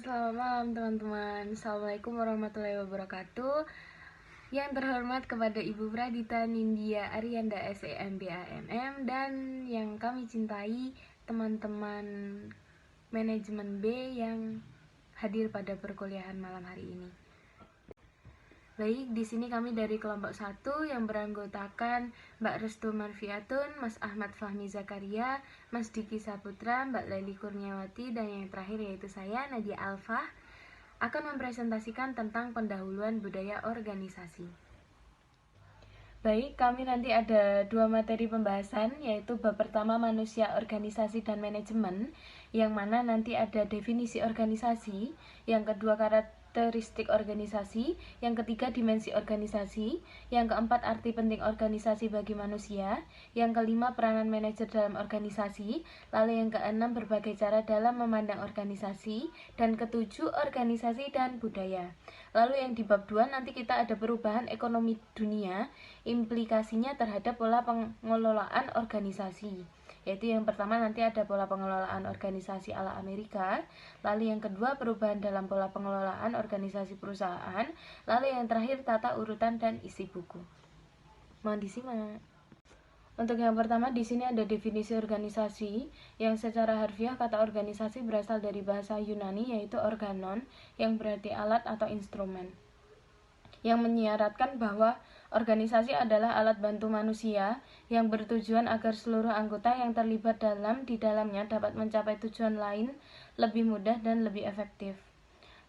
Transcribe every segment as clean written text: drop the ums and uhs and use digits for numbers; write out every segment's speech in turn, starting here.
selamat malam teman-teman. Assalamualaikum warahmatullahi wabarakatuh. Yang terhormat kepada Ibu Pradita Nindya Arianda SEMBAMM dan yang kami cintai teman-teman manajemen B yang hadir pada perkuliahan malam hari ini. Baik, di sini kami dari kelompok 1 yang beranggotakan Mbak Restu Marfiatun, Mas Ahmad Fahmi Zakaria, Mas Diki Saputra, Mbak Leli Kurniawati, dan yang terakhir yaitu saya, Nadia Alfah, akan mempresentasikan tentang pendahuluan budaya organisasi. Baik, kami nanti ada 2 materi pembahasan, yaitu bab pertama manusia, organisasi, dan manajemen, yang mana nanti ada definisi organisasi, yang kedua karakteristik organisasi, yang ketiga dimensi organisasi, yang keempat arti penting organisasi bagi manusia, yang kelima peranan manajer dalam organisasi, lalu yang keenam berbagai cara dalam memandang organisasi, dan ketujuh organisasi dan budaya. Lalu yang di bab 2 nanti kita ada perubahan ekonomi dunia, implikasinya terhadap pola pengelolaan organisasi. Yaitu yang pertama nanti ada pola pengelolaan organisasi ala Amerika, lalu yang kedua perubahan dalam pola pengelolaan organisasi perusahaan, lalu yang terakhir tata urutan dan isi buku. Mohon disimak. Untuk yang pertama di sini ada definisi organisasi, yang secara harfiah kata organisasi berasal dari bahasa Yunani yaitu organon, yang berarti alat atau instrumen, yang menyiaratkan bahwa organisasi adalah alat bantu manusia yang bertujuan agar seluruh anggota yang terlibat di dalamnya dapat mencapai tujuan lain lebih mudah dan lebih efektif.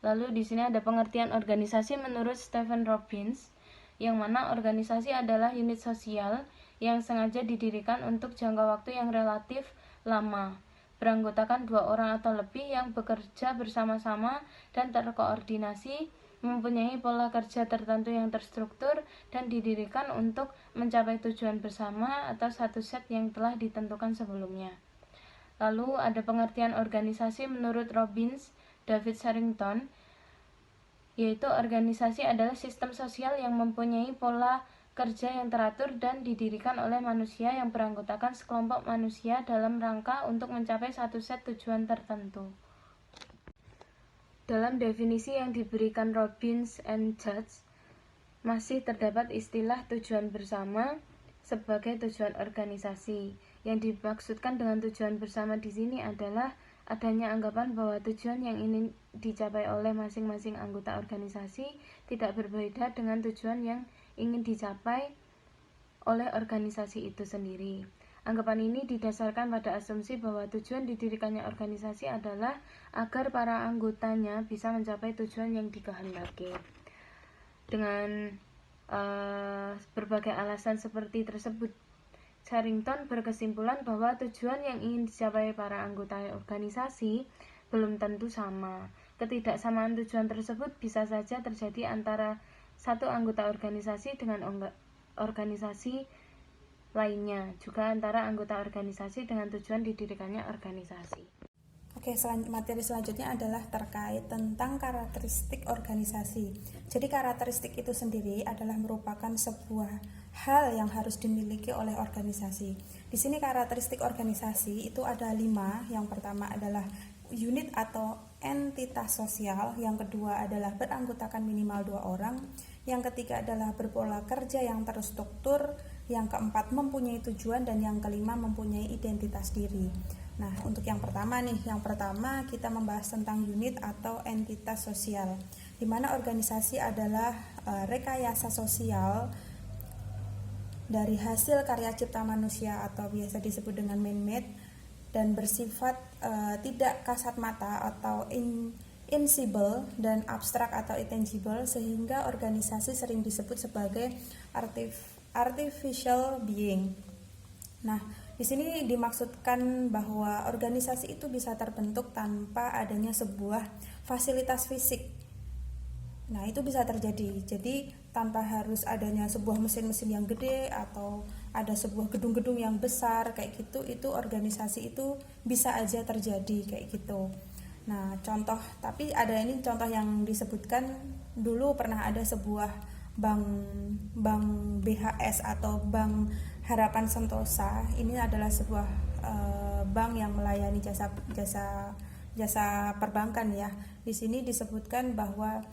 Lalu di sini ada pengertian organisasi menurut Stephen Robbins, yang mana organisasi adalah unit sosial yang sengaja didirikan untuk jangka waktu yang relatif lama, beranggotakan 2 orang atau lebih yang bekerja bersama-sama dan terkoordinasi, mempunyai pola kerja tertentu yang terstruktur, dan didirikan untuk mencapai tujuan bersama atau satu set yang telah ditentukan sebelumnya. Lalu ada pengertian organisasi menurut Robbins, David Sherrington, yaitu organisasi adalah sistem sosial yang mempunyai pola kerja yang teratur dan didirikan oleh manusia yang beranggotakan sekelompok manusia dalam rangka untuk mencapai satu set tujuan tertentu. Dalam definisi yang diberikan Robbins and Judge, masih terdapat istilah tujuan bersama sebagai tujuan organisasi. Yang dimaksudkan dengan tujuan bersama di sini adalah adanya anggapan bahwa tujuan yang ingin dicapai oleh masing-masing anggota organisasi tidak berbeda dengan tujuan yang ingin dicapai oleh organisasi itu sendiri. Anggapan ini didasarkan pada asumsi bahwa tujuan didirikannya organisasi adalah agar para anggotanya bisa mencapai tujuan yang dikehendaki. Dengan berbagai alasan seperti tersebut, Sherrington berkesimpulan bahwa tujuan yang ingin dicapai para anggota organisasi belum tentu sama. Ketidaksamaan tujuan tersebut bisa saja terjadi antara satu anggota organisasi dengan organisasi lainnya, juga antara anggota organisasi dengan tujuan didirikannya organisasi. Oke, materi selanjutnya adalah terkait tentang karakteristik organisasi. Jadi karakteristik itu sendiri adalah merupakan sebuah hal yang harus dimiliki oleh organisasi. Di sini karakteristik organisasi itu ada 5. Yang pertama adalah unit atau entitas sosial, yang kedua adalah beranggotakan minimal 2 orang, yang ketiga adalah berpola kerja yang terstruktur, yang keempat mempunyai tujuan, dan yang kelima mempunyai identitas diri. Nah, untuk yang pertama kita membahas tentang unit atau entitas sosial, di mana organisasi adalah rekayasa sosial dari hasil karya cipta manusia atau biasa disebut dengan man-made, dan bersifat tidak kasat mata atau invisible dan abstrak atau intangible, sehingga organisasi sering disebut sebagai artificial being. Nah, di sini dimaksudkan bahwa organisasi itu bisa terbentuk tanpa adanya sebuah fasilitas fisik. Nah, itu bisa terjadi. Jadi tanpa harus adanya sebuah mesin-mesin yang gede atau ada sebuah gedung-gedung yang besar kayak gitu, itu organisasi itu bisa aja terjadi kayak gitu. Nah, tapi ada ini contoh yang disebutkan dulu pernah ada sebuah bank BHS atau Bank Harapan Sentosa. Ini adalah sebuah bank yang melayani jasa jasa perbankan ya. Di sini disebutkan bahwa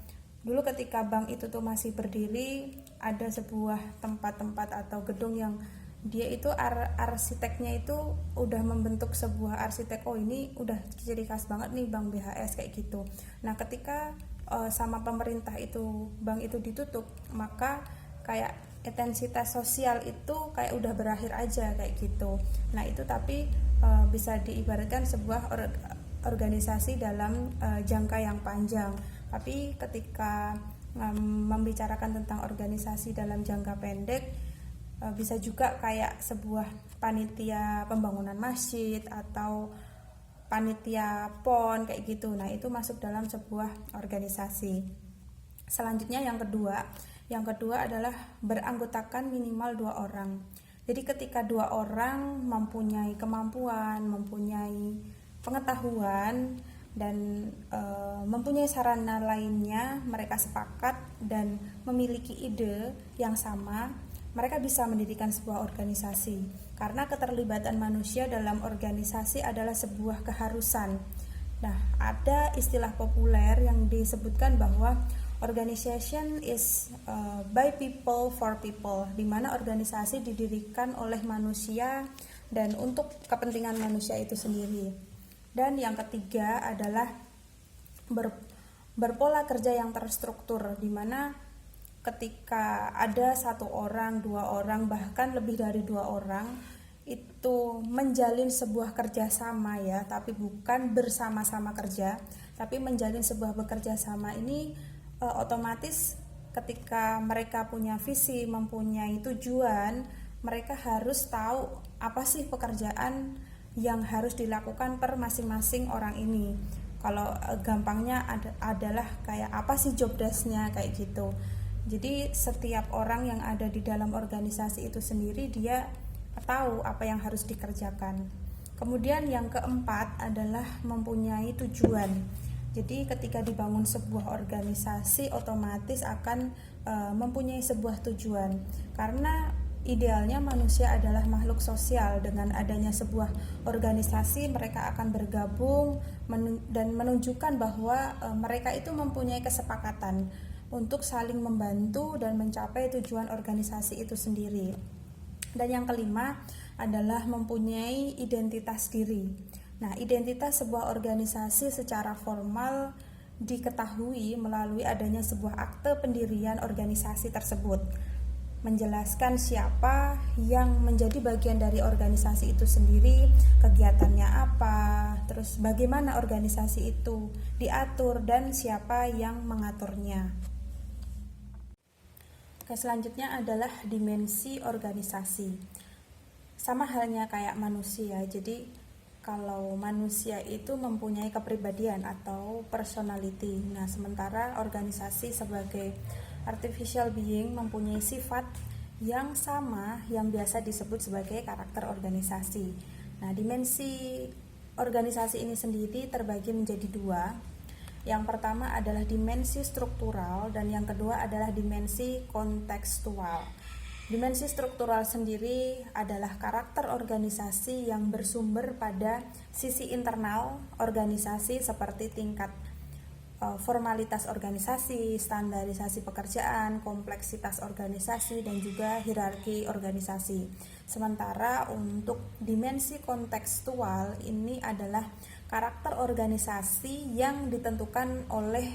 dulu ketika bank itu tuh masih berdiri, ada sebuah tempat-tempat atau gedung yang dia itu arsiteknya itu udah membentuk sebuah arsitek, oh ini udah ciri khas banget nih Bank BHS kayak gitu. Nah ketika sama pemerintah itu bank itu ditutup, maka kayak intensitas sosial itu kayak udah berakhir aja kayak gitu. Nah itu tapi bisa diibaratkan sebuah organisasi dalam jangka yang panjang. Tapi ketika membicarakan tentang organisasi dalam jangka pendek, bisa juga kayak sebuah panitia pembangunan masjid atau panitia PON kayak gitu. Nah, itu masuk dalam sebuah organisasi. Selanjutnya yang kedua adalah beranggotakan minimal 2 orang. Jadi ketika 2 orang mempunyai kemampuan, mempunyai pengetahuan dan mempunyai sarana lainnya, mereka sepakat dan memiliki ide yang sama, mereka bisa mendirikan sebuah organisasi. Karena keterlibatan manusia dalam organisasi adalah sebuah keharusan. Nah, ada istilah populer yang disebutkan bahwa organization is by people for people, di mana organisasi didirikan oleh manusia dan untuk kepentingan manusia itu sendiri. Dan yang ketiga adalah berpola kerja yang terstruktur, di mana ketika ada 1 orang, 2 orang, bahkan lebih dari 2 orang itu menjalin sebuah kerjasama ya, tapi bukan bersama-sama kerja, tapi menjalin sebuah bekerja sama ini otomatis ketika mereka punya visi, mempunyai tujuan, mereka harus tahu apa sih pekerjaan yang harus dilakukan per masing-masing orang ini. Kalau gampangnya adalah kayak apa sih job desk-nya kayak gitu. Jadi setiap orang yang ada di dalam organisasi itu sendiri dia tahu apa yang harus dikerjakan. Kemudian yang keempat adalah mempunyai tujuan. Jadi ketika dibangun sebuah organisasi otomatis akan mempunyai sebuah tujuan. Karena idealnya manusia adalah makhluk sosial. Dengan adanya sebuah organisasi mereka akan bergabung dan menunjukkan bahwa mereka itu mempunyai kesepakatan untuk saling membantu dan mencapai tujuan organisasi itu sendiri. Dan yang kelima adalah mempunyai identitas diri. Nah, identitas sebuah organisasi secara formal diketahui melalui adanya sebuah akte pendirian organisasi tersebut, menjelaskan siapa yang menjadi bagian dari organisasi itu sendiri, kegiatannya apa, terus bagaimana organisasi itu diatur dan siapa yang mengaturnya. Selanjutnya adalah dimensi organisasi. Sama halnya kayak manusia. Jadi kalau manusia itu mempunyai kepribadian atau personality. Nah, sementara organisasi sebagai artificial being mempunyai sifat yang sama yang biasa disebut sebagai karakter organisasi. Nah, dimensi organisasi ini sendiri terbagi menjadi 2. Yang pertama adalah dimensi struktural dan yang kedua adalah dimensi kontekstual. Dimensi struktural sendiri adalah karakter organisasi yang bersumber pada sisi internal organisasi seperti tingkat formalitas organisasi, standarisasi pekerjaan, kompleksitas organisasi, dan juga hierarki organisasi. Sementara untuk dimensi kontekstual ini adalah karakter organisasi yang ditentukan oleh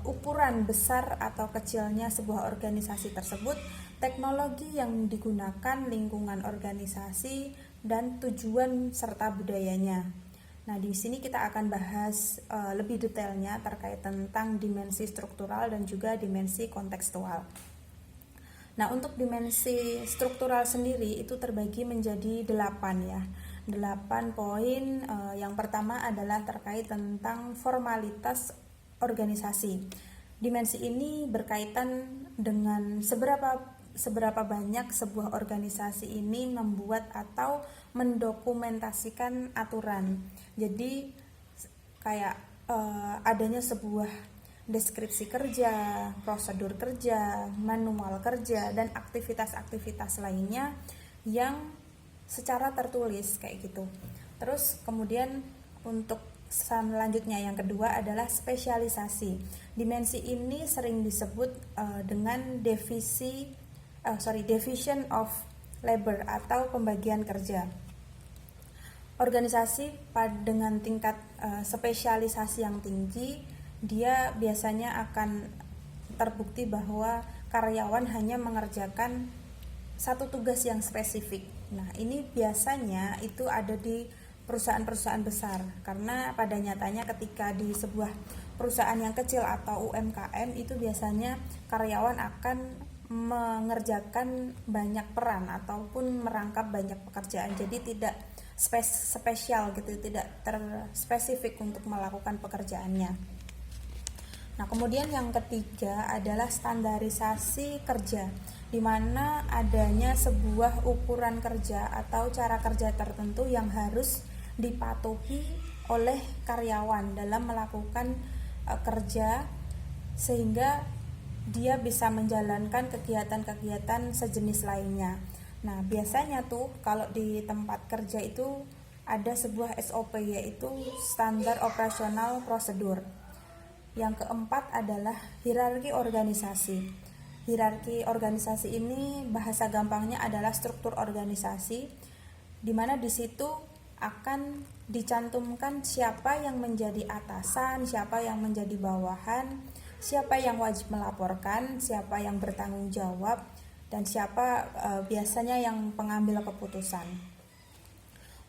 ukuran besar atau kecilnya sebuah organisasi tersebut, teknologi yang digunakan, lingkungan organisasi, dan tujuan serta budayanya. Nah, di sini kita akan bahas lebih detailnya terkait tentang dimensi struktural dan juga dimensi kontekstual. Nah, untuk dimensi struktural sendiri itu terbagi menjadi 8 ya. 8 poin. Yang pertama adalah terkait tentang formalitas organisasi. Dimensi ini berkaitan dengan seberapa banyak sebuah organisasi ini membuat atau mendokumentasikan aturan. Jadi kayak adanya sebuah deskripsi kerja, prosedur kerja, manual kerja, dan aktivitas-aktivitas lainnya yang secara tertulis kayak gitu. Terus kemudian untuk Selanjutnya yang kedua adalah spesialisasi. Dimensi ini sering disebut dengan division of labor atau pembagian kerja. Organisasi dengan tingkat spesialisasi yang tinggi, dia biasanya akan terbukti bahwa karyawan hanya mengerjakan satu tugas yang spesifik. Nah, ini biasanya itu ada di perusahaan-perusahaan besar, karena pada nyatanya ketika di sebuah perusahaan yang kecil atau UMKM itu biasanya karyawan akan mengerjakan banyak peran ataupun merangkap banyak pekerjaan, jadi tidak spesial gitu, tidak terspesifik untuk melakukan pekerjaannya. Nah, kemudian yang ketiga adalah standarisasi kerja, di mana adanya sebuah ukuran kerja atau cara kerja tertentu yang harus dipatuhi oleh karyawan dalam melakukan kerja, sehingga dia bisa menjalankan kegiatan-kegiatan sejenis lainnya. Nah, biasanya tuh kalau di tempat kerja itu ada sebuah SOP, yaitu standar operasional prosedur. Yang keempat adalah hierarki organisasi. Hierarki organisasi ini bahasa gampangnya adalah struktur organisasi, di mana di situ akan dicantumkan siapa yang menjadi atasan, siapa yang menjadi bawahan, siapa yang wajib melaporkan, siapa yang bertanggung jawab, dan siapa biasanya yang pengambil keputusan.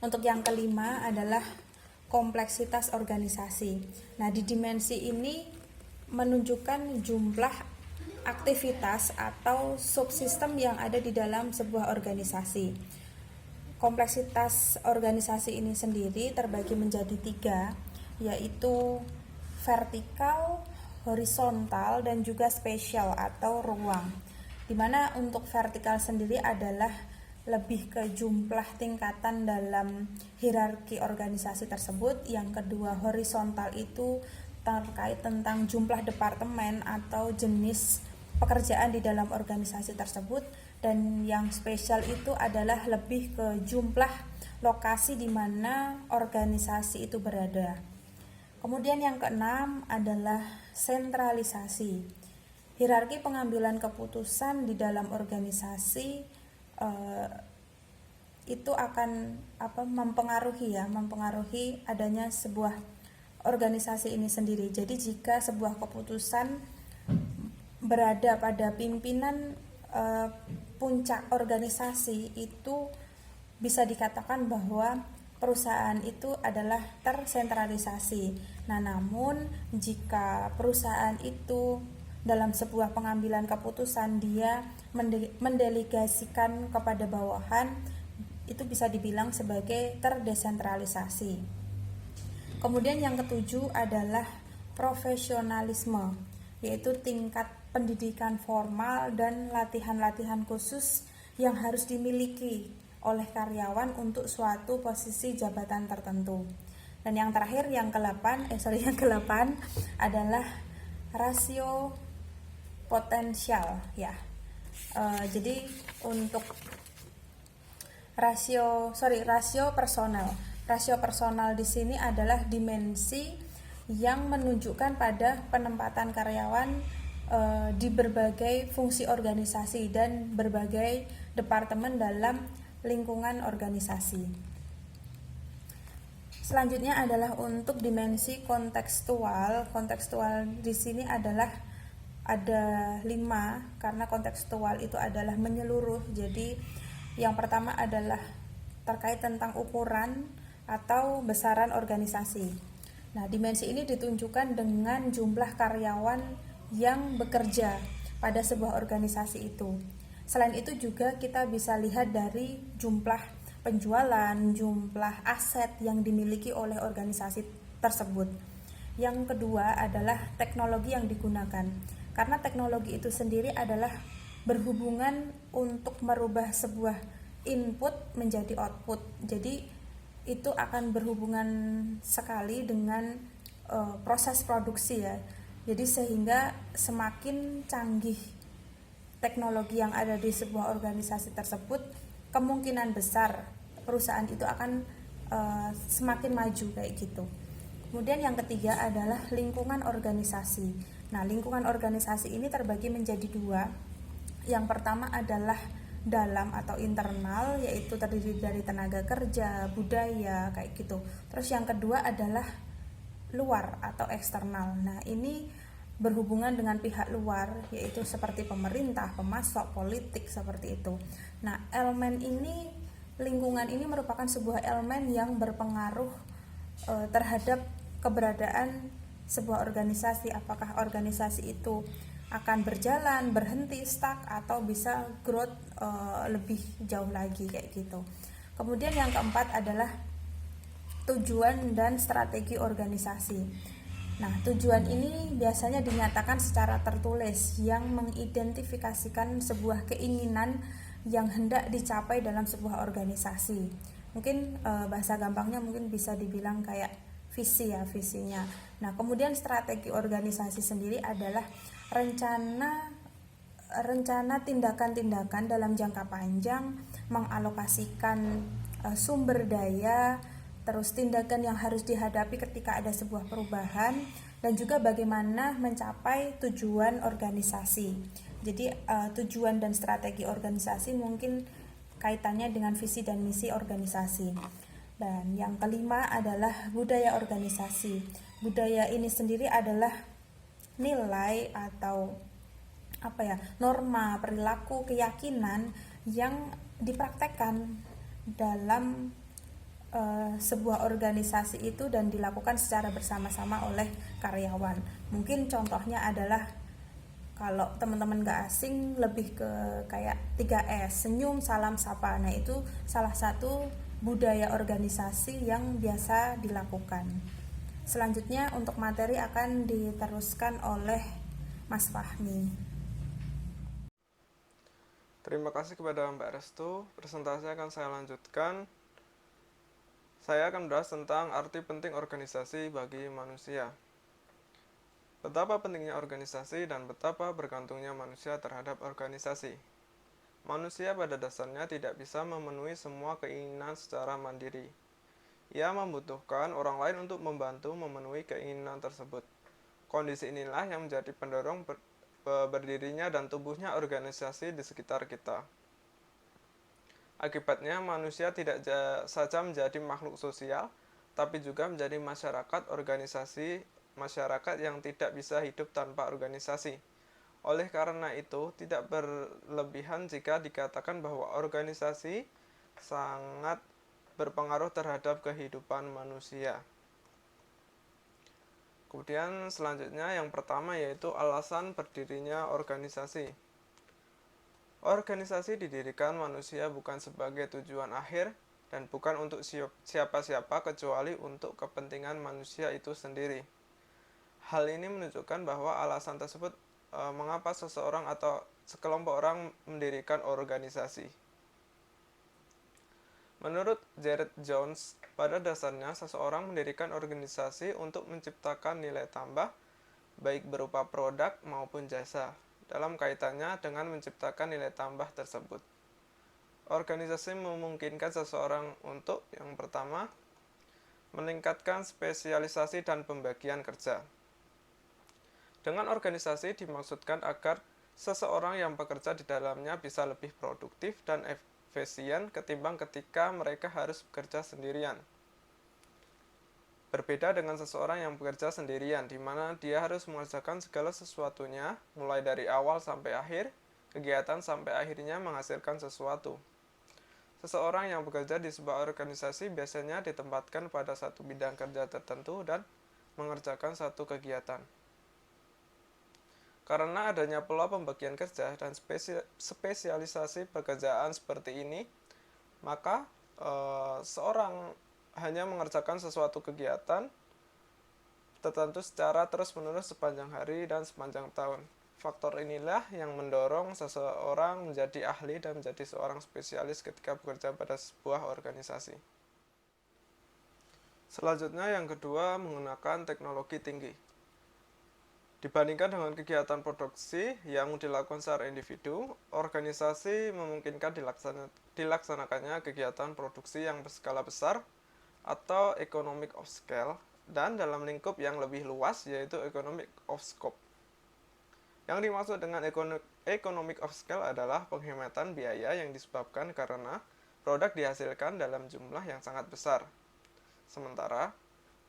Untuk yang kelima adalah kompleksitas organisasi. Nah, di dimensi ini menunjukkan jumlah aktivitas atau subsistem yang ada di dalam sebuah organisasi. Kompleksitas organisasi ini sendiri terbagi menjadi 3, yaitu vertikal, horizontal, dan juga spesial atau ruang. Dimana untuk vertikal sendiri adalah lebih ke jumlah tingkatan dalam hierarki organisasi tersebut. Yang kedua, horizontal itu terkait tentang jumlah departemen atau jenis pekerjaan di dalam organisasi tersebut. Dan yang spesial itu adalah lebih ke jumlah lokasi di mana organisasi itu berada. Kemudian yang keenam adalah sentralisasi. Hierarki pengambilan keputusan di dalam organisasi itu akan mempengaruhi adanya sebuah organisasi ini sendiri. Jadi jika sebuah keputusan berada pada pimpinan puncak organisasi, itu bisa dikatakan bahwa perusahaan itu adalah tersentralisasi. Nah, namun jika perusahaan itu dalam sebuah pengambilan keputusan dia mendelegasikan kepada bawahan, itu bisa dibilang sebagai terdesentralisasi. Kemudian yang ketujuh adalah profesionalisme, yaitu tingkat pendidikan formal dan latihan-latihan khusus yang harus dimiliki oleh karyawan untuk suatu posisi jabatan tertentu. Dan yang terakhir yang ke-8 adalah rasio potensial ya. Jadi untuk rasio personal. Rasio personal di sini adalah dimensi yang menunjukkan pada penempatan karyawan di berbagai fungsi organisasi dan berbagai departemen dalam lingkungan organisasi. Selanjutnya adalah untuk dimensi kontekstual. Kontekstual di sini adalah ada 5, karena kontekstual itu adalah menyeluruh. Jadi yang pertama adalah terkait tentang ukuran atau besaran organisasi. Nah, dimensi ini ditunjukkan dengan jumlah karyawan yang bekerja pada sebuah organisasi itu. Selain itu juga kita bisa lihat dari jumlah penjualan, jumlah aset yang dimiliki oleh organisasi tersebut. Yang kedua adalah teknologi yang digunakan, karena teknologi itu sendiri adalah berhubungan untuk merubah sebuah input menjadi output. Jadi itu akan berhubungan sekali dengan proses produksi ya. Jadi sehingga semakin canggih teknologi yang ada di sebuah organisasi tersebut, kemungkinan besar perusahaan itu akan semakin maju kayak gitu. Kemudian yang ketiga adalah lingkungan organisasi. Nah, lingkungan organisasi ini terbagi menjadi dua. Yang pertama adalah dalam atau internal, yaitu terdiri dari tenaga kerja, budaya, kayak gitu. Terus yang kedua adalah luar atau eksternal. Nah, ini berhubungan dengan pihak luar, yaitu seperti pemerintah, pemasok, politik, seperti itu. Nah, elemen ini, lingkungan ini merupakan sebuah elemen yang berpengaruh terhadap keberadaan sebuah organisasi, apakah organisasi itu akan berjalan, berhenti, stuck, atau bisa growth lebih jauh lagi kayak gitu. Kemudian yang keempat adalah tujuan dan strategi organisasi. Nah, tujuan ini biasanya dinyatakan secara tertulis yang mengidentifikasikan sebuah keinginan yang hendak dicapai dalam sebuah organisasi. Mungkin bahasa gampangnya mungkin bisa dibilang kayak visi ya, visinya. Nah, kemudian strategi organisasi sendiri adalah rencana tindakan-tindakan dalam jangka panjang, mengalokasikan sumber daya, terus tindakan yang harus dihadapi ketika ada sebuah perubahan, dan juga bagaimana mencapai tujuan organisasi. Jadi tujuan dan strategi organisasi mungkin kaitannya dengan visi dan misi organisasi. Dan yang kelima adalah budaya organisasi. Budaya ini sendiri adalah nilai atau norma, perilaku, keyakinan yang dipraktekkan dalam sebuah organisasi itu dan dilakukan secara bersama-sama oleh karyawan. Mungkin contohnya adalah kalau teman-teman gak asing lebih ke kayak 3S, senyum, salam, sapa. Nah, itu salah satu budaya organisasi yang biasa dilakukan. Selanjutnya untuk materi akan diteruskan oleh Mas Fahmi. Terima kasih kepada Mbak Restu. Presentasi akan saya lanjutkan. Saya akan membahas tentang arti penting organisasi bagi manusia. Betapa pentingnya organisasi dan betapa bergantungnya manusia terhadap organisasi. Manusia pada dasarnya tidak bisa memenuhi semua keinginan secara mandiri. Ia membutuhkan orang lain untuk membantu memenuhi keinginan tersebut. Kondisi inilah yang menjadi pendorong berdirinya dan tumbuhnya organisasi di sekitar kita. Akibatnya, manusia tidak saja menjadi makhluk sosial, tapi juga menjadi masyarakat organisasi, masyarakat yang tidak bisa hidup tanpa organisasi. Oleh karena itu, tidak berlebihan jika dikatakan bahwa organisasi sangat berpengaruh terhadap kehidupan manusia. Kemudian selanjutnya yang pertama yaitu alasan berdirinya organisasi. Organisasi didirikan manusia bukan sebagai tujuan akhir dan bukan untuk siapa-siapa kecuali untuk kepentingan manusia itu sendiri. Hal ini menunjukkan bahwa alasan tersebut mengapa seseorang atau sekelompok orang mendirikan organisasi. Menurut Jared Jones, pada dasarnya seseorang mendirikan organisasi untuk menciptakan nilai tambah, baik berupa produk maupun jasa, dalam kaitannya dengan menciptakan nilai tambah tersebut. Organisasi memungkinkan seseorang untuk, yang pertama, meningkatkan spesialisasi dan pembagian kerja. Dengan organisasi dimaksudkan agar seseorang yang bekerja di dalamnya bisa lebih produktif dan efisien ketimbang ketika mereka harus bekerja sendirian. Berbeda dengan seseorang yang bekerja sendirian, di mana dia harus mengerjakan segala sesuatunya, mulai dari awal sampai akhir, kegiatan sampai akhirnya menghasilkan sesuatu. Seseorang yang bekerja di sebuah organisasi biasanya ditempatkan pada satu bidang kerja tertentu dan mengerjakan satu kegiatan. Karena adanya pola pembagian kerja dan spesialisasi pekerjaan seperti ini, maka seorang hanya mengerjakan sesuatu kegiatan tertentu secara terus-menerus sepanjang hari dan sepanjang tahun. Faktor inilah yang mendorong seseorang menjadi ahli dan menjadi seorang spesialis ketika bekerja pada sebuah organisasi. Selanjutnya yang kedua, menggunakan teknologi tinggi. Dibandingkan dengan kegiatan produksi yang dilakukan secara individu, organisasi memungkinkan dilaksanakannya kegiatan produksi yang berskala besar atau economic of scale dan dalam lingkup yang lebih luas yaitu economic of scope. Yang dimaksud dengan economic of scale adalah penghematan biaya yang disebabkan karena produk dihasilkan dalam jumlah yang sangat besar. Sementara,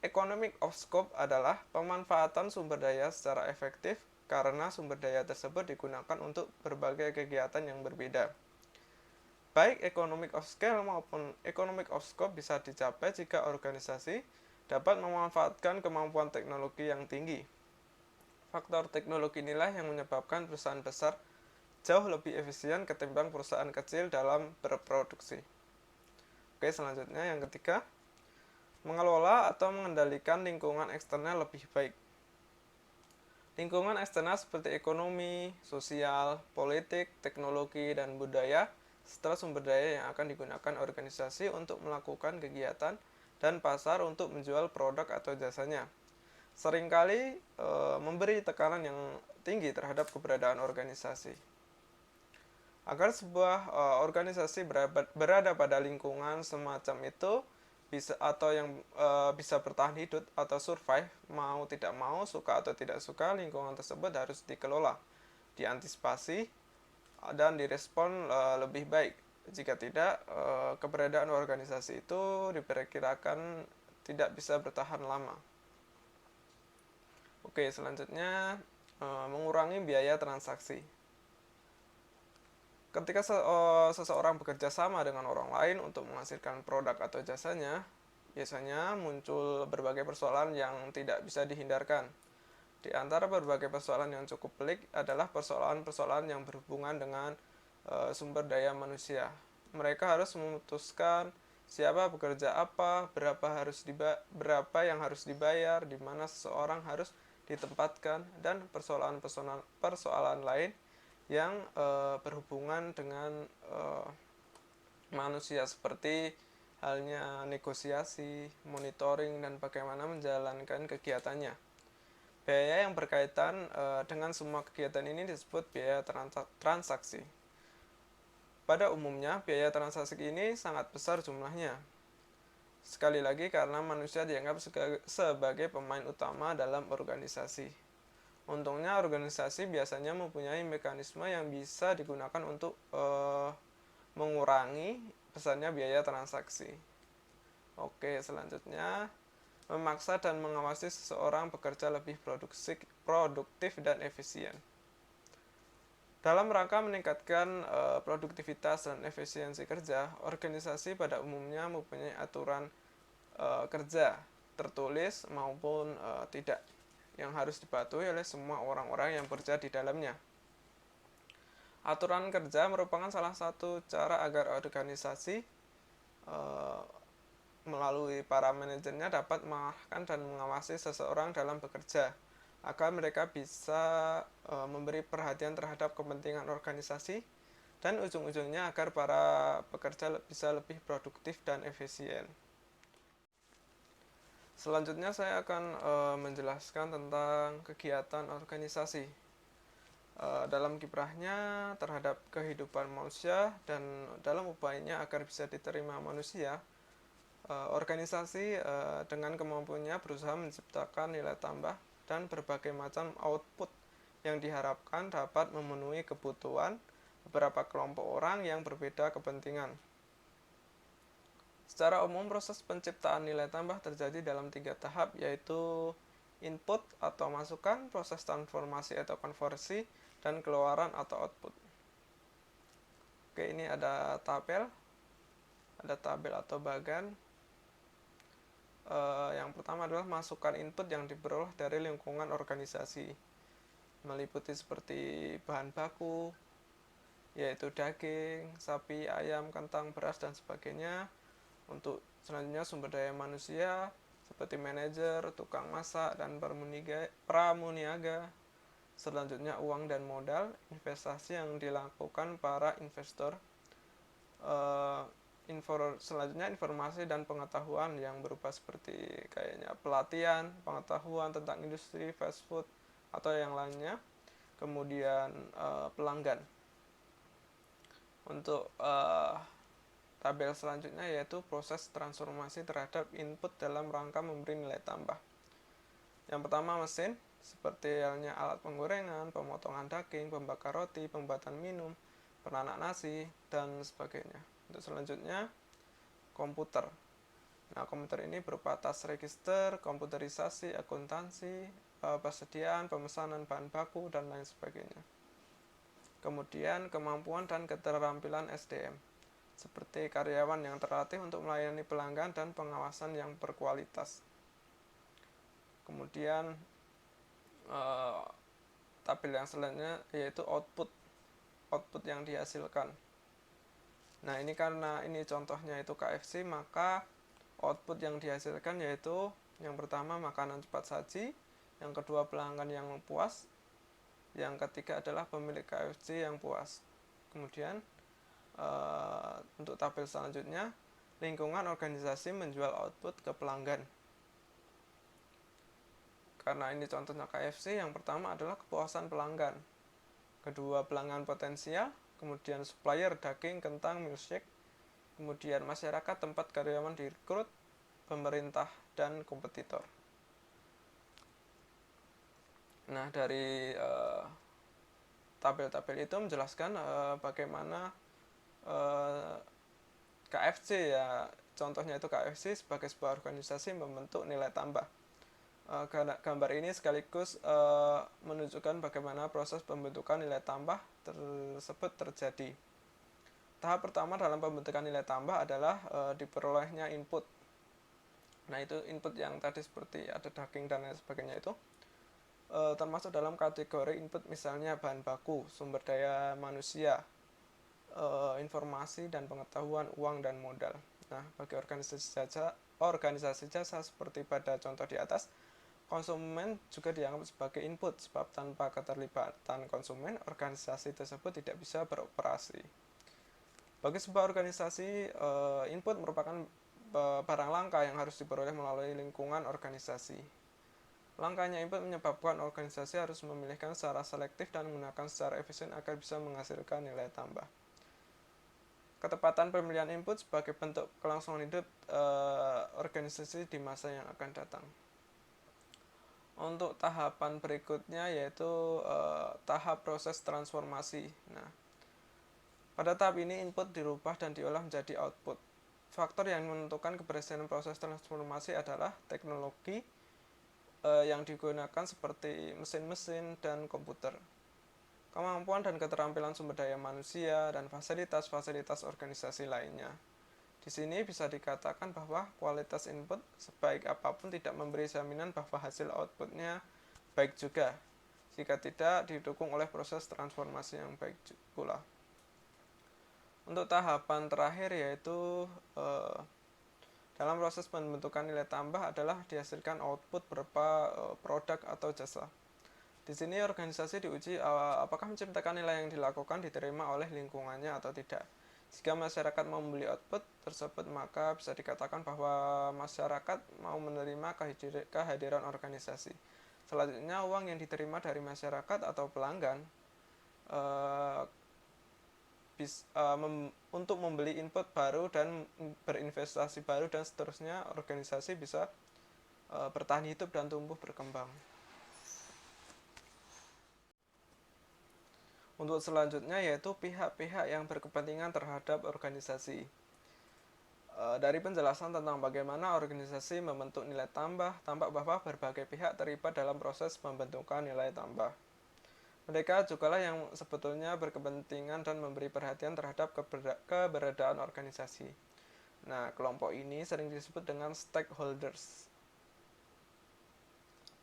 economic of scope adalah pemanfaatan sumber daya secara efektif karena sumber daya tersebut digunakan untuk berbagai kegiatan yang berbeda. Baik economic of scale maupun economic of scope bisa dicapai jika organisasi dapat memanfaatkan kemampuan teknologi yang tinggi. Faktor teknologi inilah yang menyebabkan perusahaan besar jauh lebih efisien ketimbang perusahaan kecil dalam berproduksi. Oke, selanjutnya yang ketiga, mengelola atau mengendalikan lingkungan eksternal lebih baik. Lingkungan eksternal seperti ekonomi, sosial, politik, teknologi, dan budaya serta sumber daya yang akan digunakan organisasi untuk melakukan kegiatan dan pasar untuk menjual produk atau jasanya. Seringkali memberi tekanan yang tinggi terhadap keberadaan organisasi. Agar sebuah organisasi berada pada lingkungan semacam itu bisa bertahan hidup atau survive, mau tidak mau, suka atau tidak suka, lingkungan tersebut harus dikelola, diantisipasi, dan direspon lebih baik. Jika tidak, keberadaan organisasi itu diperkirakan tidak bisa bertahan lama. Oke, selanjutnya mengurangi biaya transaksi. Ketika seseorang bekerja sama dengan orang lain untuk menghasilkan produk atau jasanya, biasanya muncul berbagai persoalan yang tidak bisa dihindarkan. Di antara berbagai persoalan yang cukup pelik adalah persoalan-persoalan yang berhubungan dengan sumber daya manusia. Mereka harus memutuskan siapa bekerja apa, berapa yang harus dibayar, di mana seseorang harus ditempatkan, dan persoalan lain yang berhubungan dengan manusia seperti halnya negosiasi, monitoring, dan bagaimana menjalankan kegiatannya. Biaya yang berkaitan dengan semua kegiatan ini disebut biaya transaksi. Pada umumnya, biaya transaksi ini sangat besar jumlahnya. Sekali lagi karena manusia dianggap sebagai pemain utama dalam organisasi. Untungnya organisasi biasanya mempunyai mekanisme yang bisa digunakan untuk mengurangi besarnya biaya transaksi. Oke, selanjutnya memaksa dan mengawasi seseorang bekerja lebih produktif dan efisien. Dalam rangka meningkatkan produktivitas dan efisiensi kerja, organisasi pada umumnya mempunyai aturan kerja tertulis maupun tidak yang harus dipatuhi oleh semua orang-orang yang bekerja di dalamnya. Aturan kerja merupakan salah satu cara agar organisasi melalui para manajernya dapat mengarahkan dan mengawasi seseorang dalam bekerja, agar mereka bisa memberi perhatian terhadap kepentingan organisasi, dan ujung-ujungnya agar para pekerja bisa lebih produktif dan efisien. Selanjutnya saya akan menjelaskan tentang kegiatan organisasi dalam kiprahnya terhadap kehidupan manusia dan dalam upayanya agar bisa diterima manusia. Organisasi dengan kemampuannya berusaha menciptakan nilai tambah dan berbagai macam output yang diharapkan dapat memenuhi kebutuhan beberapa kelompok orang yang berbeda kepentingan. Secara umum, proses penciptaan nilai tambah terjadi dalam 3 tahap, yaitu input atau masukan, proses transformasi atau konversi, dan keluaran atau output. Oke, ini ada tabel atau bagan. Yang pertama adalah masukan input yang diperoleh dari lingkungan organisasi, meliputi seperti bahan baku, yaitu daging, sapi, ayam, kentang, beras, dan sebagainya. Untuk selanjutnya sumber daya manusia seperti manajer, tukang masak, dan pramuniaga. Selanjutnya uang dan modal, investasi yang dilakukan para investor. Selanjutnya informasi dan pengetahuan yang berupa seperti kayaknya pelatihan, pengetahuan tentang industri fast food atau yang lainnya. Kemudian pelanggan. Untuk tabel selanjutnya yaitu proses transformasi terhadap input dalam rangka memberi nilai tambah. Yang pertama mesin, seperti halnya alat penggorengan, pemotongan daging, pembakar roti, pembuatan minum, penanak nasi, dan sebagainya. Untuk selanjutnya, komputer. Nah, komputer ini berupa tas register, komputerisasi, akuntansi, persediaan, pemesanan bahan baku, dan lain sebagainya. Kemudian, kemampuan dan keterampilan SDM, seperti karyawan yang terlatih untuk melayani pelanggan dan pengawasan yang berkualitas. Kemudian, tabel yang selanjutnya yaitu output yang dihasilkan. Nah, ini karena ini contohnya itu KFC, maka output yang dihasilkan yaitu yang pertama makanan cepat saji, yang kedua pelanggan yang puas, yang ketiga adalah pemilik KFC yang puas. Kemudian untuk tabel selanjutnya, lingkungan organisasi menjual output ke pelanggan. Karena ini contohnya KFC, yang pertama adalah kepuasan pelanggan, kedua pelanggan potensial, kemudian supplier daging, kentang, milkshake, kemudian masyarakat tempat karyawan direkrut, pemerintah, dan kompetitor. Nah, dari tabel-tabel itu menjelaskan bagaimana KFC, ya contohnya itu KFC sebagai sebuah organisasi membentuk nilai tambah. Gambar ini sekaligus menunjukkan bagaimana proses pembentukan nilai tambah tersebut terjadi. Tahap pertama dalam pembentukan nilai tambah adalah diperolehnya input. Nah, itu input yang tadi seperti ada daging dan lain sebagainya itu termasuk dalam kategori input, misalnya bahan baku, sumber daya manusia, informasi dan pengetahuan, uang dan modal. Nah, bagi organisasi jasa seperti pada contoh di atas, konsumen juga dianggap sebagai input, sebab tanpa keterlibatan konsumen, organisasi tersebut tidak bisa beroperasi. Bagi sebuah organisasi, input merupakan barang langka yang harus diperoleh melalui lingkungan organisasi. Langkahnya input menyebabkan organisasi harus memilihkan secara selektif dan menggunakan secara efisien agar bisa menghasilkan nilai tambah. Ketepatan pemilihan input sebagai bentuk kelangsungan hidup organisasi di masa yang akan datang. Untuk tahapan berikutnya yaitu tahap proses transformasi. Nah, pada tahap ini input dirubah dan diolah menjadi output. Faktor yang menentukan keberhasilan proses transformasi adalah teknologi yang digunakan seperti mesin-mesin dan komputer, kemampuan dan keterampilan sumber daya manusia, dan fasilitas-fasilitas organisasi lainnya. Di sini bisa dikatakan bahwa kualitas input sebaik apapun tidak memberi jaminan bahwa hasil outputnya baik juga, jika tidak didukung oleh proses transformasi yang baik pula. Untuk tahapan terakhir yaitu dalam proses pembentukan nilai tambah adalah dihasilkan output berupa produk atau jasa. Di sini organisasi diuji apakah menciptakan nilai yang dilakukan diterima oleh lingkungannya atau tidak. Jika masyarakat mau membeli output tersebut, maka bisa dikatakan bahwa masyarakat mau menerima kehadiran organisasi. Selanjutnya, uang yang diterima dari masyarakat atau pelanggan untuk membeli input baru dan berinvestasi baru dan seterusnya, organisasi bisa bertahan hidup dan tumbuh berkembang. Untuk selanjutnya yaitu pihak-pihak yang berkepentingan terhadap organisasi. Dari penjelasan tentang bagaimana organisasi membentuk nilai tambah, tampak bahwa berbagai pihak terlibat dalam proses pembentukan nilai tambah. Mereka jugalah yang sebetulnya berkepentingan dan memberi perhatian terhadap keberadaan organisasi. Nah, kelompok ini sering disebut dengan stakeholders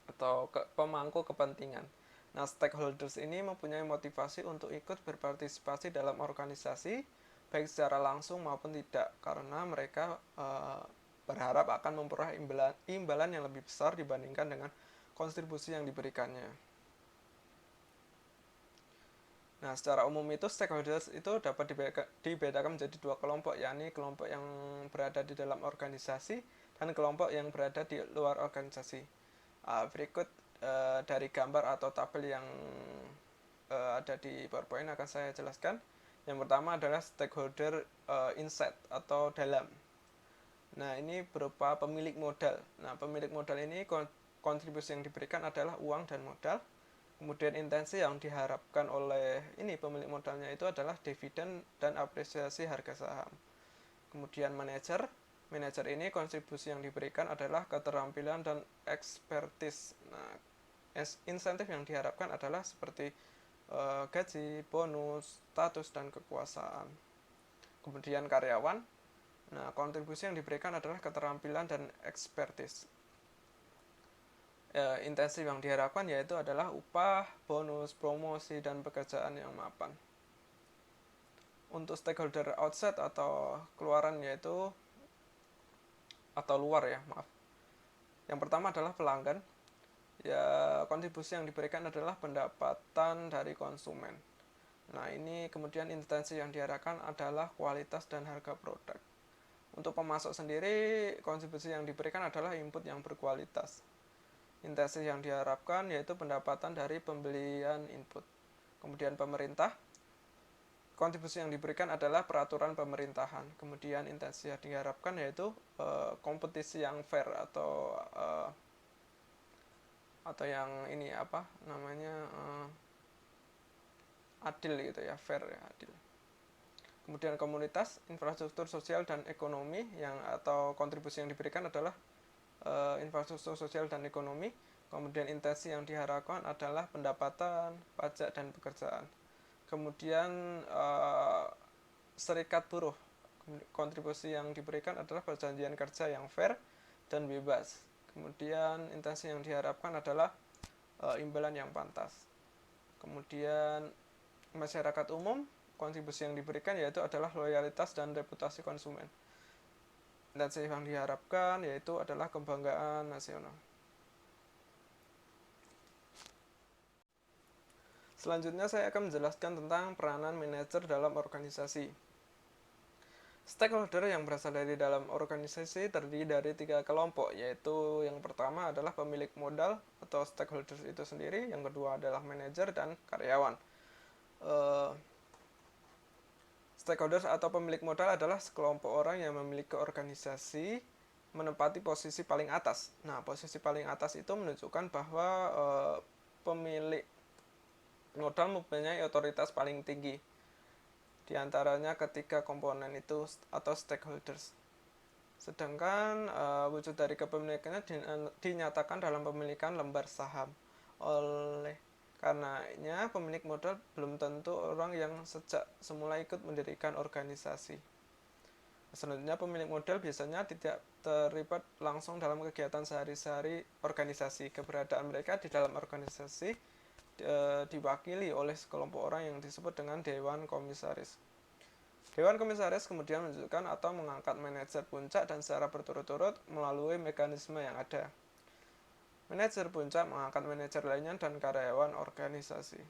atau pemangku kepentingan. Nah, stakeholders ini mempunyai motivasi untuk ikut berpartisipasi dalam organisasi, baik secara langsung maupun tidak, karena mereka berharap akan memperoleh imbalan yang lebih besar dibandingkan dengan kontribusi yang diberikannya. Nah, secara umum itu stakeholders itu dapat dibedakan menjadi dua kelompok, yakni kelompok yang berada di dalam organisasi dan kelompok yang berada di luar organisasi. Berikut dari gambar atau tabel yang ada di PowerPoint akan saya jelaskan. Yang pertama adalah stakeholder inside atau dalam. Nah, ini berupa pemilik modal. Nah, pemilik modal ini kontribusi yang diberikan adalah uang dan modal. Kemudian intensi yang diharapkan oleh pemilik modalnya itu adalah dividen dan apresiasi harga saham. Kemudian manajer ini kontribusi yang diberikan adalah keterampilan dan expertise. Nah, insentif yang diharapkan adalah seperti gaji, bonus, status, dan kekuasaan. Kemudian karyawan, nah kontribusi yang diberikan adalah keterampilan dan expertise. Intensi yang diharapkan yaitu adalah upah, bonus, promosi, dan pekerjaan yang mapan. Untuk stakeholder outside atau keluaran yaitu atau luar ya, maaf. Yang pertama adalah pelanggan. Ya, kontribusi yang diberikan adalah pendapatan dari konsumen. Nah, ini kemudian intensi yang diharapkan adalah kualitas dan harga produk. Untuk pemasok sendiri, kontribusi yang diberikan adalah input yang berkualitas. Intensi yang diharapkan yaitu pendapatan dari pembelian input. Kemudian pemerintah, kontribusi yang diberikan adalah peraturan pemerintahan. Kemudian intensi yang diharapkan yaitu kompetisi yang fair atau yang adil gitu ya, fair ya, adil. Kemudian komunitas, infrastruktur sosial dan ekonomi atau kontribusi yang diberikan adalah infrastruktur sosial dan ekonomi. Kemudian intensi yang diharapkan adalah pendapatan, pajak, dan pekerjaan. Kemudian serikat buruh, kontribusi yang diberikan adalah perjanjian kerja yang fair dan bebas. Kemudian intensi yang diharapkan adalah imbalan yang pantas. Kemudian masyarakat umum, kontribusi yang diberikan yaitu adalah loyalitas dan reputasi konsumen. Intensi yang diharapkan yaitu adalah kebanggaan nasional. Selanjutnya saya akan menjelaskan tentang peranan manajer dalam organisasi. Stakeholder yang berasal dari dalam organisasi terdiri dari 3 kelompok, yaitu yang pertama adalah pemilik modal atau stakeholders itu sendiri, yang kedua adalah manajer dan karyawan. Stakeholders atau pemilik modal adalah sekelompok orang yang memiliki organisasi menempati posisi paling atas. Nah, posisi paling atas itu menunjukkan bahwa pemilik modal mempunyai otoritas paling tinggi. Di antaranya ketiga komponen itu atau stakeholders. Sedangkan wujud dari kepemilikannya dinyatakan dalam pemilikan lembar saham. Oleh karenanya, pemilik modal belum tentu orang yang sejak semula ikut mendirikan organisasi. Selanjutnya, pemilik modal biasanya tidak terlibat langsung dalam kegiatan sehari-hari organisasi. Keberadaan mereka di dalam organisasi diwakili oleh sekelompok orang yang disebut dengan Dewan Komisaris. Dewan Komisaris kemudian menunjukkan atau mengangkat manajer puncak dan secara berturut-turut melalui mekanisme yang ada. Manajer puncak mengangkat manajer lainnya dan karyawan organisasi.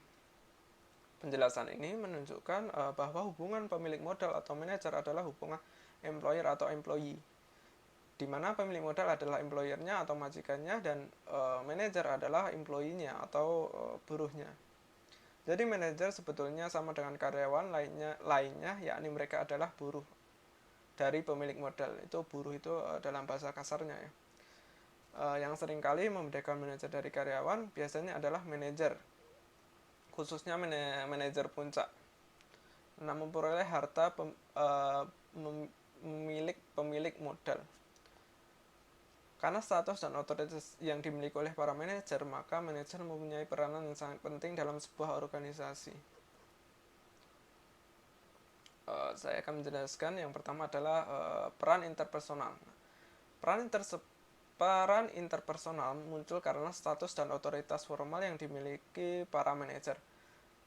Penjelasan ini menunjukkan bahwa hubungan pemilik modal atau manajer adalah hubungan employer atau employee, di mana pemilik modal adalah employernya atau majikannya dan manajer adalah employee-nya atau buruhnya. Jadi manajer sebetulnya sama dengan karyawan lainnya, yakni mereka adalah buruh dari pemilik modal. Itu buruh itu dalam bahasa kasarnya ya. Yang seringkali membedakan manajer dari karyawan biasanya adalah manajer, khususnya manajer puncak. Nah, memperoleh harta pemilik modal. Karena status dan otoritas yang dimiliki oleh para manajer, maka manajer mempunyai peranan yang sangat penting dalam sebuah organisasi. Saya akan menjelaskan yang pertama adalah peran interpersonal. Peran interpersonal muncul karena status dan otoritas formal yang dimiliki para manajer.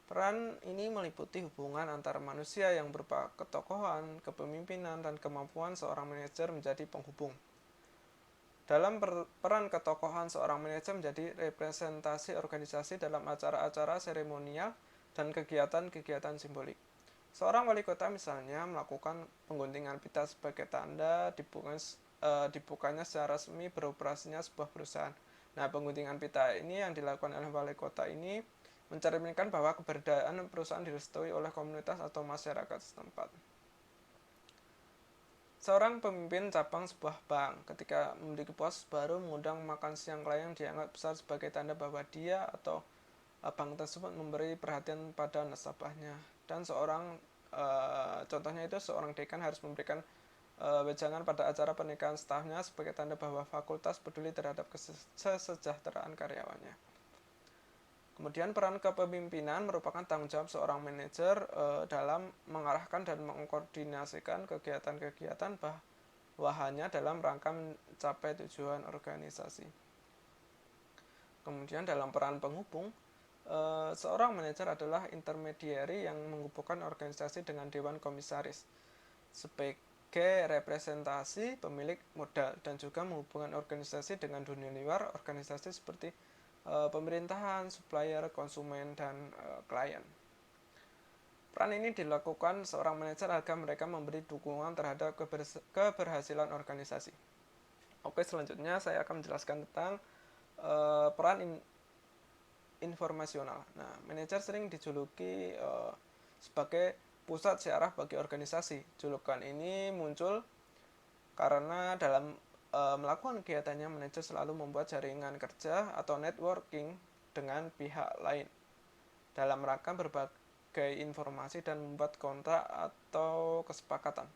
Peran ini meliputi hubungan antara manusia yang berupa ketokohan, kepemimpinan, dan kemampuan seorang manajer menjadi penghubung. Dalam peran ketokohan, seorang manajer menjadi representasi organisasi dalam acara-acara seremonial dan kegiatan-kegiatan simbolik. Seorang wali kota misalnya melakukan pengguntingan pita sebagai tanda dibukanya secara resmi beroperasinya sebuah perusahaan. Nah, pengguntingan pita ini yang dilakukan oleh wali kota ini mencerminkan bahwa keberadaan perusahaan direstui oleh komunitas atau masyarakat setempat. Seorang pemimpin cabang sebuah bank ketika memiliki bos baru mengundang makan siang klien dianggap besar sebagai tanda bahwa dia atau bank tersebut memberi perhatian pada nasabahnya. Dan contohnya itu seorang dekan harus memberikan wejangan pada acara pernikahan stafnya sebagai tanda bahwa fakultas peduli terhadap kesejahteraan karyawannya. Kemudian peran kepemimpinan merupakan tanggung jawab seorang manajer dalam mengarahkan dan mengkoordinasikan kegiatan-kegiatan bawahannya dalam rangka mencapai tujuan organisasi. Kemudian dalam peran penghubung, seorang manajer adalah intermediary yang menghubungkan organisasi dengan dewan komisaris sebagai representasi pemilik modal dan juga menghubungkan organisasi dengan dunia luar organisasi seperti pemerintahan, supplier, konsumen, dan klien. Peran ini dilakukan seorang manajer agar mereka memberi dukungan terhadap keberhasilan organisasi. Oke, selanjutnya saya akan menjelaskan tentang peran informasional. Nah, manajer sering dijuluki sebagai pusat syaraf bagi organisasi. Julukan ini muncul karena dalam melakukan kegiatannya, manajer selalu membuat jaringan kerja atau networking dengan pihak lain dalam rangka berbagai informasi dan membuat kontrak atau kesepakatan.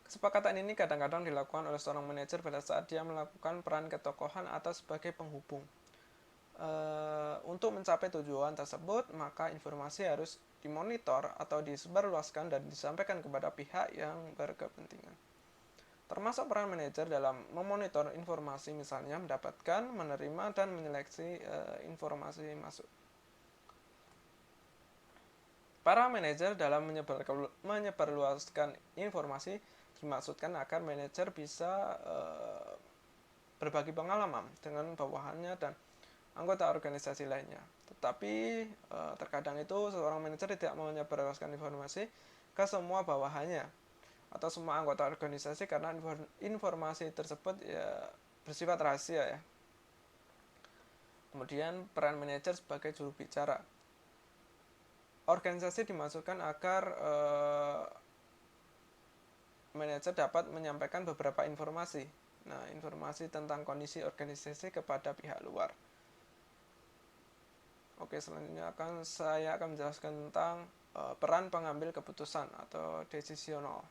Kesepakatan ini kadang-kadang dilakukan oleh seorang manajer pada saat dia melakukan peran ketokohan atau sebagai penghubung. Untuk mencapai tujuan tersebut, maka informasi harus dimonitor atau disebarluaskan dan disampaikan kepada pihak yang berkepentingan. Termasuk peran manajer dalam memonitor informasi, misalnya mendapatkan, menerima, dan menyeleksi informasi masuk. Para manajer dalam menyebarluaskan informasi dimaksudkan agar manajer bisa berbagi pengalaman dengan bawahannya dan anggota organisasi lainnya. Tetapi terkadang itu seorang manajer tidak mau menyebarluaskan informasi ke semua bawahannya atau semua anggota organisasi karena informasi tersebut ya bersifat rahasia ya. Kemudian peran manajer sebagai juru bicara. Organisasi dimaksudkan agar manajer dapat menyampaikan beberapa informasi. Nah, informasi tentang kondisi organisasi kepada pihak luar. Oke, selanjutnya saya akan menjelaskan tentang peran pengambil keputusan atau decisional.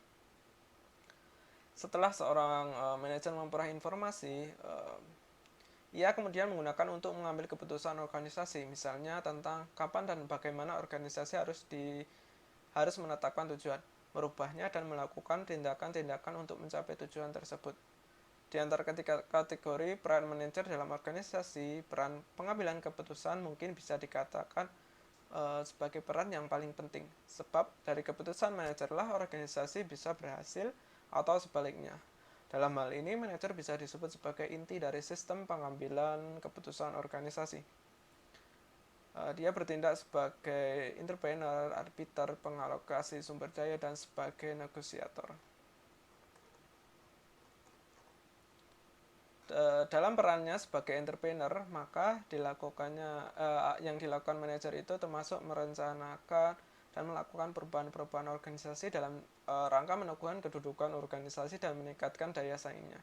Setelah seorang manajer memperoleh informasi, ia kemudian menggunakan untuk mengambil keputusan organisasi, misalnya tentang kapan dan bagaimana organisasi harus menetapkan tujuan, merubahnya, dan melakukan tindakan-tindakan untuk mencapai tujuan tersebut. Di antara ketiga kategori peran manajer dalam organisasi, peran pengambilan keputusan mungkin bisa dikatakan sebagai peran yang paling penting, sebab dari keputusan manajerlah organisasi bisa berhasil atau sebaliknya. Dalam hal ini, manajer bisa disebut sebagai inti dari sistem pengambilan keputusan organisasi. Dia bertindak sebagai entrepreneur, arbiter, pengalokasi sumber daya, dan sebagai negosiator. Dalam perannya sebagai entrepreneur, maka yang dilakukan manajer itu termasuk merencanakan dan melakukan perubahan-perubahan organisasi dalam rangka meneguhkan kedudukan organisasi dan meningkatkan daya saingnya.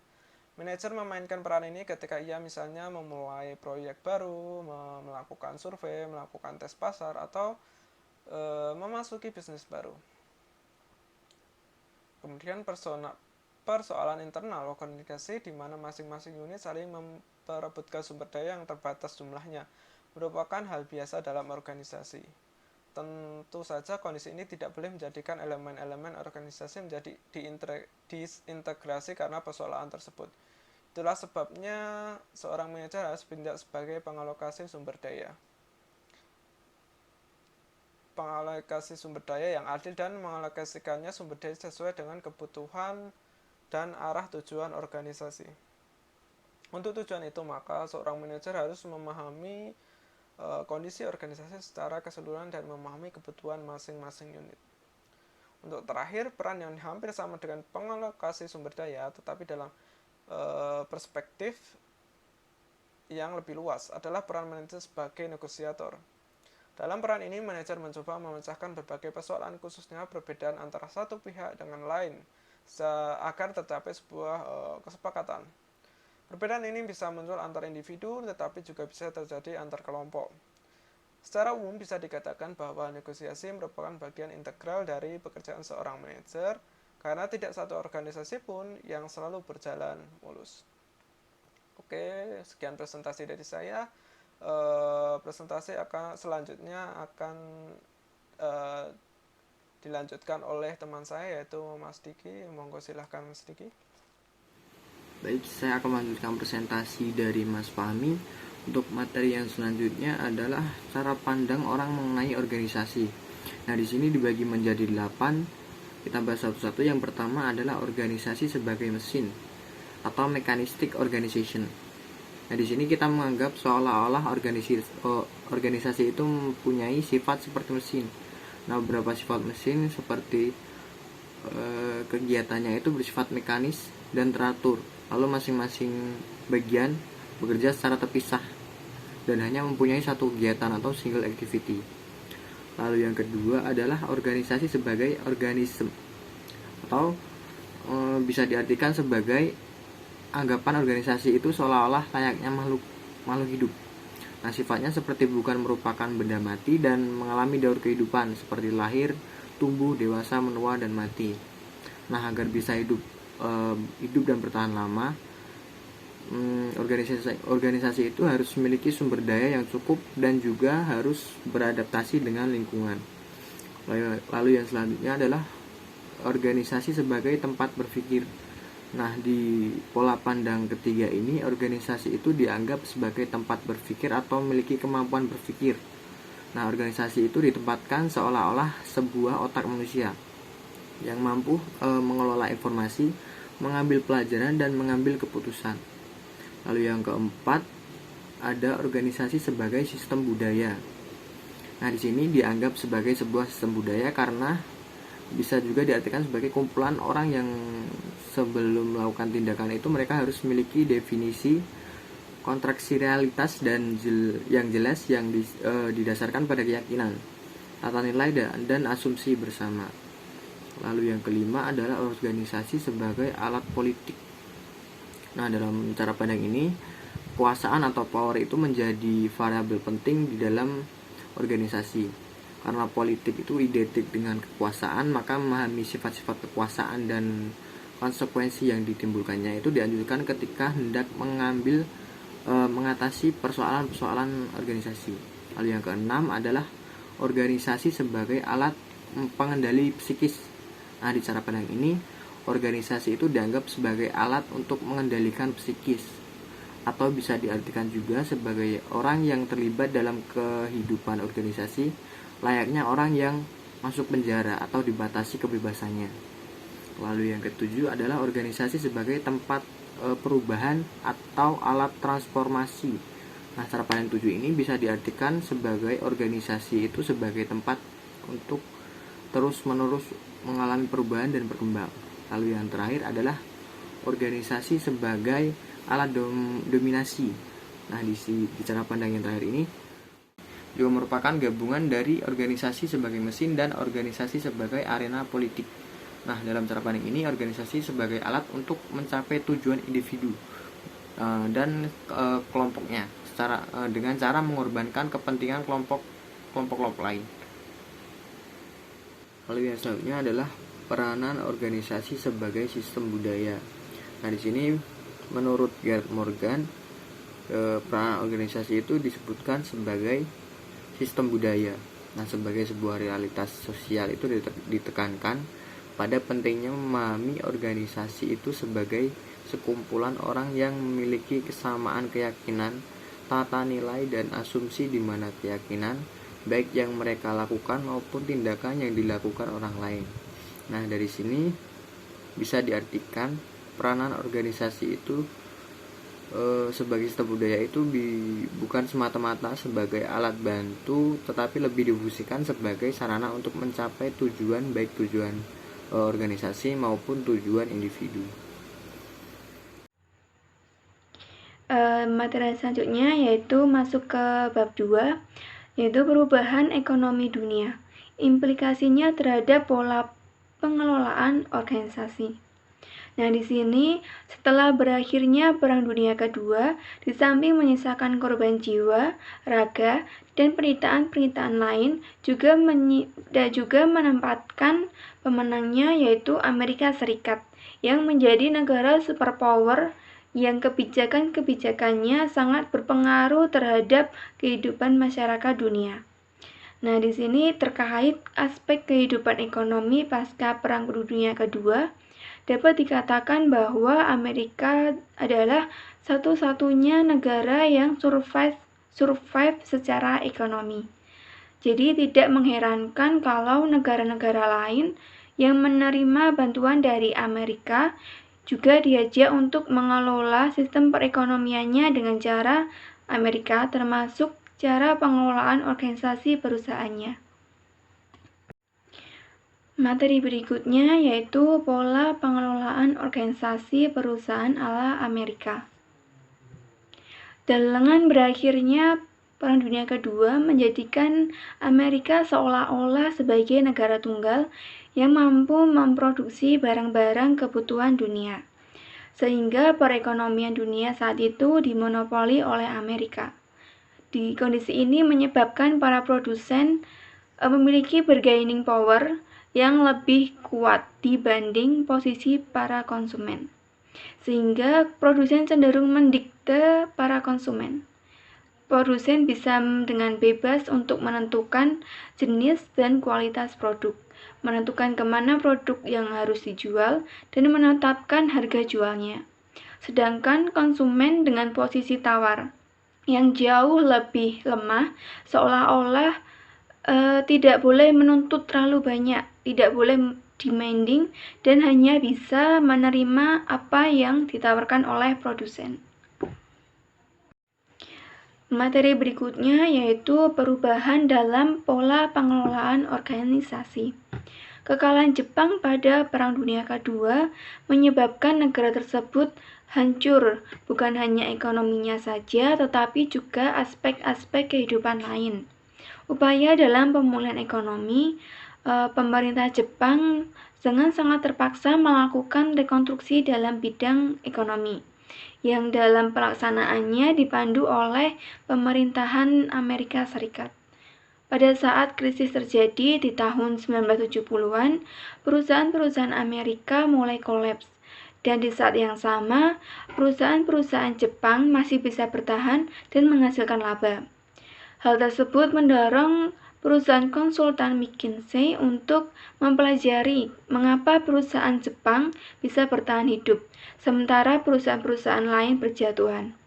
Manajer memainkan peran ini ketika ia misalnya memulai proyek baru, melakukan survei, melakukan tes pasar, atau memasuki bisnis baru. Kemudian persoalan internal organisasi di mana masing-masing unit saling memperebutkan sumber daya yang terbatas jumlahnya merupakan hal biasa dalam organisasi. Tentu saja kondisi ini tidak boleh menjadikan elemen-elemen organisasi menjadi disintegrasi karena persoalan tersebut. Itulah sebabnya seorang manajer harus bertindak sebagai pengalokasi sumber daya. Pengalokasi sumber daya yang adil dan mengalokasikannya sumber daya sesuai dengan kebutuhan dan arah tujuan organisasi. Untuk tujuan itu, maka seorang manajer harus memahami kondisi organisasi secara keseluruhan dan memahami kebutuhan masing-masing unit. Untuk terakhir, peran yang hampir sama dengan pengalokasi sumber daya, tetapi dalam perspektif yang lebih luas, adalah peran manajer sebagai negosiator. Dalam peran ini, manajer mencoba memecahkan berbagai persoalan, khususnya perbedaan antara satu pihak dengan lain, agar tercapai sebuah kesepakatan. Perbedaan ini bisa muncul antar individu, tetapi juga bisa terjadi antar kelompok. Secara umum bisa dikatakan bahwa negosiasi merupakan bagian integral dari pekerjaan seorang manajer, karena tidak satu organisasi pun yang selalu berjalan mulus. Oke, sekian presentasi dari saya. Presentasi selanjutnya akan dilanjutkan oleh teman saya, yaitu Mas Diki. Monggo silahkan Mas Diki. Baik, saya akan melanjutkan presentasi dari Mas Fahmi. Untuk materi yang selanjutnya adalah cara pandang orang mengenai organisasi. Nah, di sini dibagi menjadi 8. Kita bahas satu-satu. Yang pertama adalah organisasi sebagai mesin atau mechanistic organization. Nah, di sini kita menganggap seolah-olah organisasi itu mempunyai sifat seperti mesin. Nah, beberapa sifat mesin seperti kegiatannya itu bersifat mekanis dan teratur. Lalu masing-masing bagian bekerja secara terpisah dan hanya mempunyai satu kegiatan atau single activity. Lalu yang kedua adalah organisasi sebagai organisme atau bisa diartikan sebagai anggapan organisasi itu seolah-olah layaknya makhluk hidup. Nah, sifatnya seperti bukan merupakan benda mati dan mengalami daur kehidupan seperti lahir, tumbuh, dewasa, menua, dan mati. Nah, agar bisa hidup dan bertahan lama, organisasi itu harus memiliki sumber daya yang cukup dan juga harus beradaptasi dengan lingkungan. Lalu yang selanjutnya adalah organisasi sebagai tempat berpikir. Nah, di pola pandang ketiga ini, organisasi itu dianggap sebagai tempat berpikir atau memiliki kemampuan berpikir. Nah, organisasi itu ditempatkan seolah-olah sebuah otak manusia yang mampu mengelola informasi, mengambil pelajaran, dan mengambil keputusan. Lalu yang keempat, ada organisasi sebagai sistem budaya. Nah, di sini dianggap sebagai sebuah sistem budaya karena bisa juga diartikan sebagai kumpulan orang yang sebelum melakukan tindakan itu mereka harus memiliki definisi kontraksialitas dan yang jelas yang didasarkan pada keyakinan, tata nilai dan asumsi bersama. Lalu yang kelima adalah organisasi sebagai alat politik. Nah, dalam cara pandang ini, kekuasaan atau power itu menjadi variabel penting di dalam organisasi. Karena politik itu identik dengan kekuasaan, maka memahami sifat-sifat kekuasaan dan konsekuensi yang ditimbulkannya itu dianjurkan ketika hendak mengatasi persoalan-persoalan organisasi. Lalu yang keenam adalah organisasi sebagai alat pengendali psikis. Nah, di cara pandang ini, organisasi itu dianggap sebagai alat untuk mengendalikan psikis, atau bisa diartikan juga sebagai orang yang terlibat dalam kehidupan organisasi, layaknya orang yang masuk penjara atau dibatasi kebebasannya. Lalu yang ketujuh adalah organisasi sebagai tempat perubahan atau alat transformasi. Nah, cara pandang 7 ini bisa diartikan sebagai organisasi itu sebagai tempat untuk terus-menerus mengalami perubahan dan berkembang. Lalu yang terakhir adalah organisasi sebagai alat dominasi. Nah, di cara pandang yang terakhir ini juga merupakan gabungan dari organisasi sebagai mesin dan organisasi sebagai arena politik. Nah, dalam cara pandang ini, organisasi sebagai alat untuk mencapai tujuan individu dan kelompoknya dengan cara mengorbankan kepentingan kelompok lain. Lalu yang selanjutnya adalah peranan organisasi sebagai sistem budaya. Nah, di sini menurut Gerd Morgan, peranan organisasi itu disebutkan sebagai sistem budaya. Nah, sebagai sebuah realitas sosial itu ditekankan pada pentingnya memahami organisasi itu sebagai sekumpulan orang yang memiliki kesamaan keyakinan, tata nilai, dan asumsi di mana keyakinan baik yang mereka lakukan maupun tindakan yang dilakukan orang lain. Nah, dari sini bisa diartikan peranan organisasi itu sebagai sistem budaya itu bukan semata-mata sebagai alat bantu, tetapi lebih difungsikan sebagai sarana untuk mencapai tujuan, baik tujuan organisasi maupun tujuan individu. Materi selanjutnya yaitu masuk ke bab 2, yaitu perubahan ekonomi dunia, implikasinya terhadap pola pengelolaan organisasi. Nah, di sini setelah berakhirnya Perang Dunia Kedua, di samping menyisakan korban jiwa, raga, dan penderitaan-penderitaan lain, juga menempatkan pemenangnya yaitu Amerika Serikat, yang menjadi negara superpower yang kebijakan-kebijakannya sangat berpengaruh terhadap kehidupan masyarakat dunia. Nah, di sini terkait aspek kehidupan ekonomi pasca Perang Dunia Kedua, dapat dikatakan bahwa Amerika adalah satu-satunya negara yang survive secara ekonomi. Jadi tidak mengherankan kalau negara-negara lain yang menerima bantuan dari Amerika juga diajak untuk mengelola sistem perekonomiannya dengan cara Amerika, termasuk cara pengelolaan organisasi perusahaannya. Materi berikutnya yaitu pola pengelolaan organisasi perusahaan ala Amerika. Dengan berakhirnya Perang Dunia Kedua menjadikan Amerika seolah-olah sebagai negara tunggal yang mampu memproduksi barang-barang kebutuhan dunia, sehingga perekonomian dunia saat itu dimonopoli oleh Amerika. Di kondisi ini menyebabkan para produsen memiliki bargaining power yang lebih kuat dibanding posisi para konsumen, sehingga produsen cenderung mendikte para konsumen. Produsen bisa dengan bebas untuk menentukan jenis dan kualitas produk, menentukan kemana produk yang harus dijual, dan menetapkan harga jualnya. Sedangkan konsumen dengan posisi tawar yang jauh lebih lemah, seolah-olah tidak boleh menuntut terlalu banyak, tidak boleh demanding, dan hanya bisa menerima apa yang ditawarkan oleh produsen. Materi berikutnya yaitu perubahan dalam pola pengelolaan organisasi. Kekalahan Jepang pada Perang Dunia Kedua menyebabkan negara tersebut hancur, bukan hanya ekonominya saja, tetapi juga aspek-aspek kehidupan lain. Upaya dalam pemulihan ekonomi, pemerintah Jepang dengan sangat terpaksa melakukan rekonstruksi dalam bidang ekonomi, yang dalam pelaksanaannya dipandu oleh pemerintahan Amerika Serikat. Pada saat krisis terjadi di tahun 1970-an, perusahaan-perusahaan Amerika mulai kolaps. Dan di saat yang sama, perusahaan-perusahaan Jepang masih bisa bertahan dan menghasilkan laba. Hal tersebut mendorong perusahaan konsultan McKinsey untuk mempelajari mengapa perusahaan Jepang bisa bertahan hidup, sementara perusahaan-perusahaan lain berjatuhan.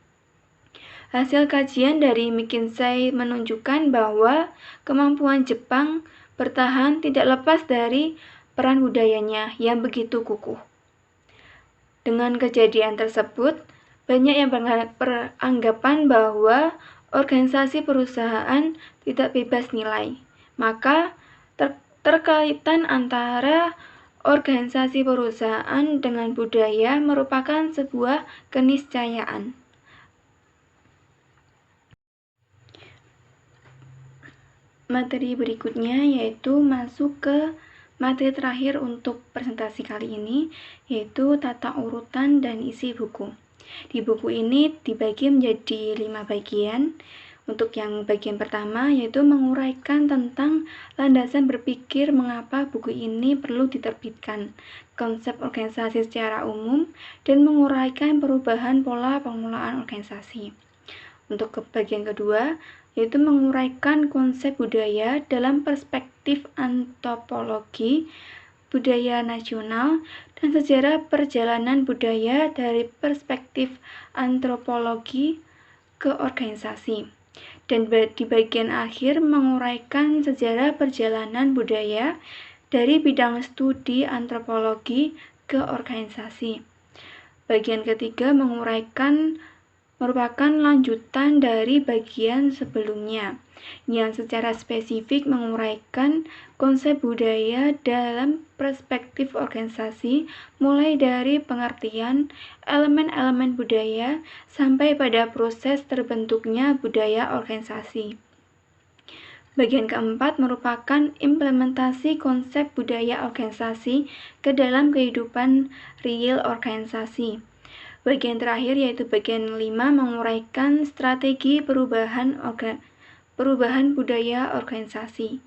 Hasil kajian dari McKinsey menunjukkan bahwa kemampuan Jepang bertahan tidak lepas dari peran budayanya yang begitu kukuh. Dengan kejadian tersebut, banyak yang beranggapan bahwa organisasi perusahaan tidak bebas nilai. Maka terkaitan antara organisasi perusahaan dengan budaya merupakan sebuah keniscayaan. Materi berikutnya yaitu masuk ke materi terakhir untuk presentasi kali ini, yaitu tata urutan dan isi buku. Di buku ini dibagi menjadi 5 bagian. Untuk yang bagian pertama yaitu menguraikan tentang landasan berpikir mengapa buku ini perlu diterbitkan, konsep organisasi secara umum, dan menguraikan perubahan pola pengelolaan organisasi. Untuk bagian kedua yaitu menguraikan konsep budaya dalam perspektif antropologi budaya nasional dan sejarah perjalanan budaya dari perspektif antropologi ke organisasi. Dan di bagian akhir menguraikan sejarah perjalanan budaya dari bidang studi antropologi ke organisasi. Bagian ketiga merupakan lanjutan dari bagian sebelumnya, yang secara spesifik menguraikan konsep budaya dalam perspektif organisasi, mulai dari pengertian elemen-elemen budaya sampai pada proses terbentuknya budaya organisasi. Bagian keempat merupakan implementasi konsep budaya organisasi ke dalam kehidupan real organisasi. Bagian terakhir yaitu bagian 5 menguraikan strategi perubahan budaya organisasi.